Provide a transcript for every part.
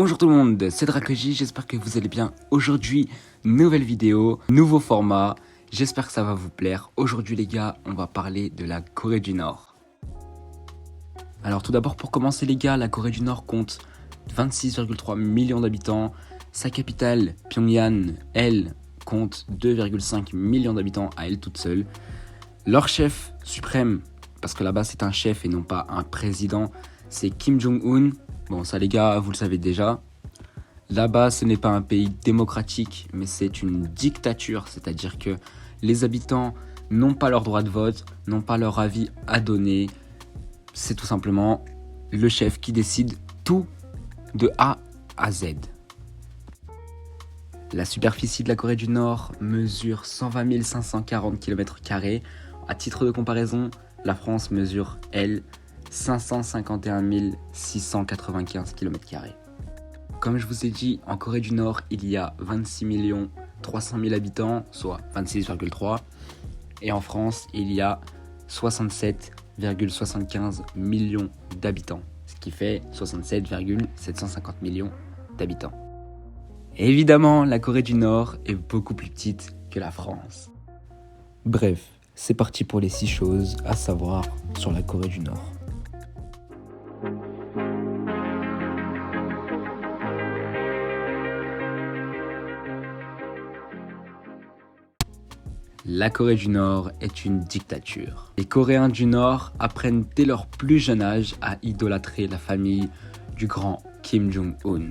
Bonjour tout le monde, c'est Dracogy, j'espère que vous allez bien. Aujourd'hui, nouvelle vidéo, nouveau format, j'espère que ça va vous plaire. Aujourd'hui les gars, on va parler de la Corée du Nord. Alors tout d'abord pour commencer les gars, la Corée du Nord compte 26,3 millions d'habitants. Sa capitale, Pyongyang, elle, compte 2,5 millions d'habitants à elle toute seule. Leur chef suprême, parce que là-bas c'est un chef et non pas un président, c'est Kim Jong-un. Bon, ça les gars, vous le savez déjà. Là-bas, ce n'est pas un pays démocratique, mais c'est une dictature. C'est-à-dire que les habitants n'ont pas leur droit de vote, n'ont pas leur avis à donner. C'est tout simplement le chef qui décide tout de A à Z. La superficie de la Corée du Nord mesure 120 540 km². À titre de comparaison, la France mesure, elle, 551 695 km². Comme je vous ai dit, en Corée du Nord, il y a 26 300 000 habitants, soit 26,3. Et en France, il y a 67,75 millions d'habitants, ce qui fait 67,750 millions d'habitants. Évidemment, la Corée du Nord est beaucoup plus petite que la France. Bref, c'est parti pour les 6 choses à savoir sur la Corée du Nord. La Corée du Nord est une dictature. Les Coréens du Nord apprennent dès leur plus jeune âge à idolâtrer la famille du grand Kim Jong-un.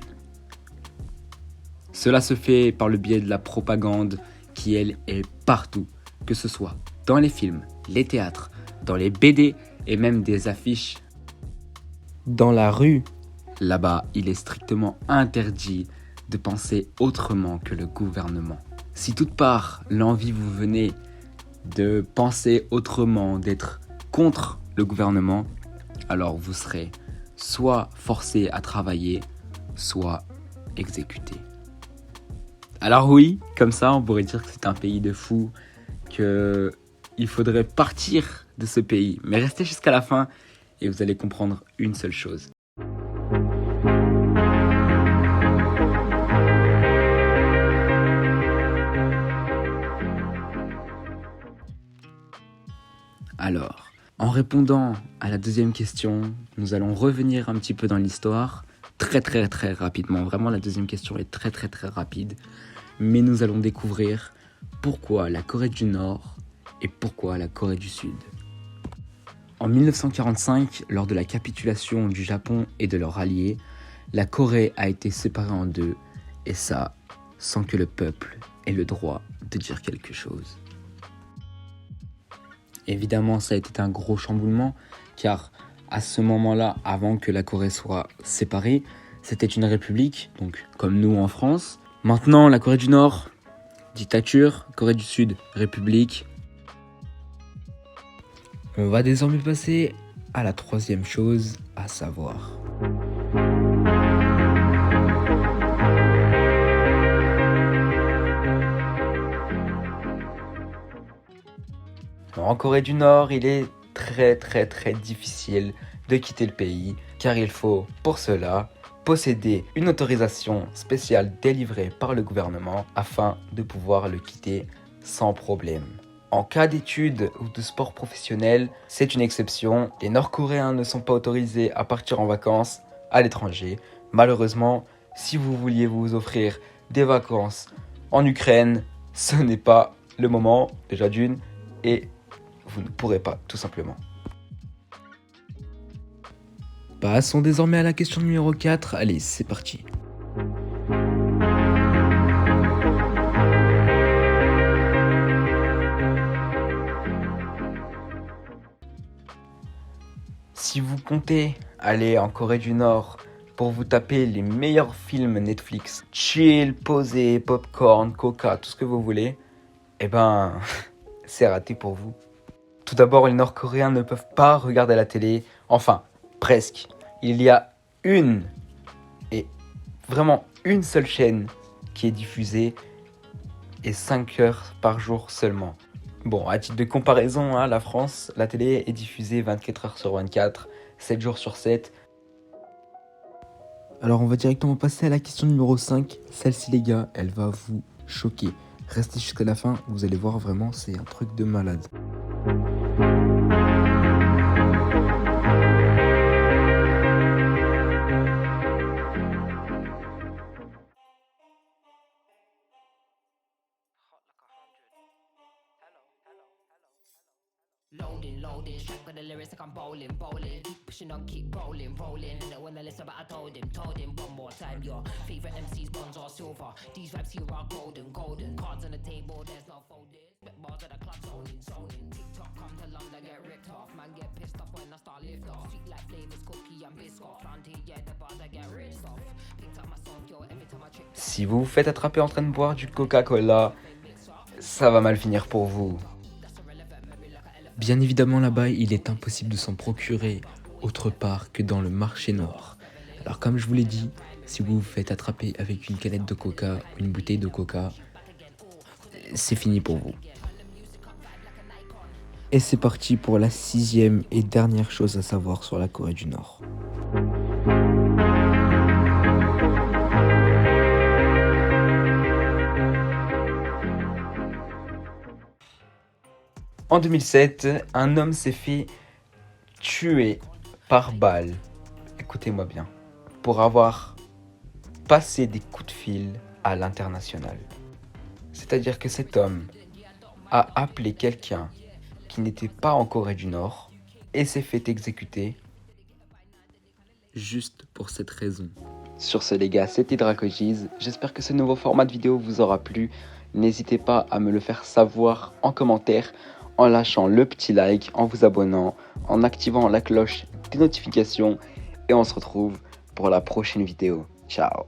Cela se fait par le biais de la propagande qui, elle, est partout, que ce soit dans les films, les théâtres, dans les BD et même des affiches. Dans la rue, là-bas, il est strictement interdit de penser autrement que le gouvernement. Si toute part l'envie vous venait de penser autrement, d'être contre le gouvernement, alors vous serez soit forcé à travailler, soit exécuté. Alors oui, comme ça on pourrait dire que c'est un pays de fous, qu'il faudrait partir de ce pays. Mais restez jusqu'à la fin et vous allez comprendre une seule chose. Alors, en répondant à la deuxième question, nous allons revenir un petit peu dans l'histoire, très rapidement. Vraiment, la deuxième question est très rapide. Mais nous allons découvrir pourquoi la Corée du Nord et pourquoi la Corée du Sud. En 1945, lors de la capitulation du Japon et de leurs alliés, la Corée a été séparée en deux, et ça, sans que le peuple ait le droit de dire quelque chose. Évidemment, ça a été un gros chamboulement, car à ce moment-là, avant que la Corée soit séparée, c'était une république, donc comme nous en France. Maintenant, la Corée du Nord, dictature, Corée du Sud, république. On va désormais passer à la troisième chose à savoir. En Corée du Nord, il est très difficile de quitter le pays, car il faut pour cela posséder une autorisation spéciale délivrée par le gouvernement afin de pouvoir le quitter sans problème. En cas d'études ou de sport professionnel, c'est une exception. Les Nord-Coréens ne sont pas autorisés à partir en vacances à l'étranger. Malheureusement, si vous vouliez vous offrir des vacances en Ukraine, ce n'est pas le moment, déjà d'une, et vous ne pourrez pas, tout simplement. Passons désormais à la question numéro 4. Allez, c'est parti. Si vous comptez aller en Corée du Nord pour vous taper les meilleurs films Netflix, chill, posé, popcorn, coca, tout ce que vous voulez, eh ben, c'est raté pour vous. Tout d'abord, les Nord-Coréens ne peuvent pas regarder la télé, enfin, presque. Il y a une seule chaîne qui est diffusée et 5 heures par jour seulement. Bon, à titre de comparaison, la France, la télé est diffusée 24 heures sur 24, 7 jours sur 7. Alors on va directement passer à la question numéro 5. Celle-ci les gars, elle va vous choquer. Restez jusqu'à la fin, vous allez voir vraiment, c'est un truc de malade. Loading, strap got the lyrics like I'm bowling. Keep pushing on, keep rolling. And when I listen, but I told him one more time. Your favorite MCs, bronze or silver. These vibes here are golden. Cards on the table, there's no folding. Spit bars at the club, zoning. TikTok come to London, get ripped off. Man get pissed off when I start lift off. Sweet like flavors, cookie and biscuit. Round here, yeah, the bars I get ripped off. Picked up my song, yo, every time I trip. Si vous vous faites attraper en train de boire du Coca-Cola, ça va mal finir pour vous. Bien évidemment là-bas, il est impossible de s'en procurer autre part que dans le marché noir. Alors comme je vous l'ai dit, si vous vous faites attraper avec une canette de coca ou une bouteille de coca, c'est fini pour vous. Et c'est parti pour la 6e et dernière chose à savoir sur la Corée du Nord. En 2007, un homme s'est fait tuer par balle, écoutez-moi bien, pour avoir passé des coups de fil à l'international. C'est-à-dire que cet homme a appelé quelqu'un qui n'était pas en Corée du Nord et s'est fait exécuter juste pour cette raison. Sur ce les gars, c'était Dracogiz. J'espère que ce nouveau format de vidéo vous aura plu. N'hésitez pas à me le faire savoir en commentaire, en lâchant le petit like, en vous abonnant, en activant la cloche des notifications. Et on se retrouve pour la prochaine vidéo. Ciao.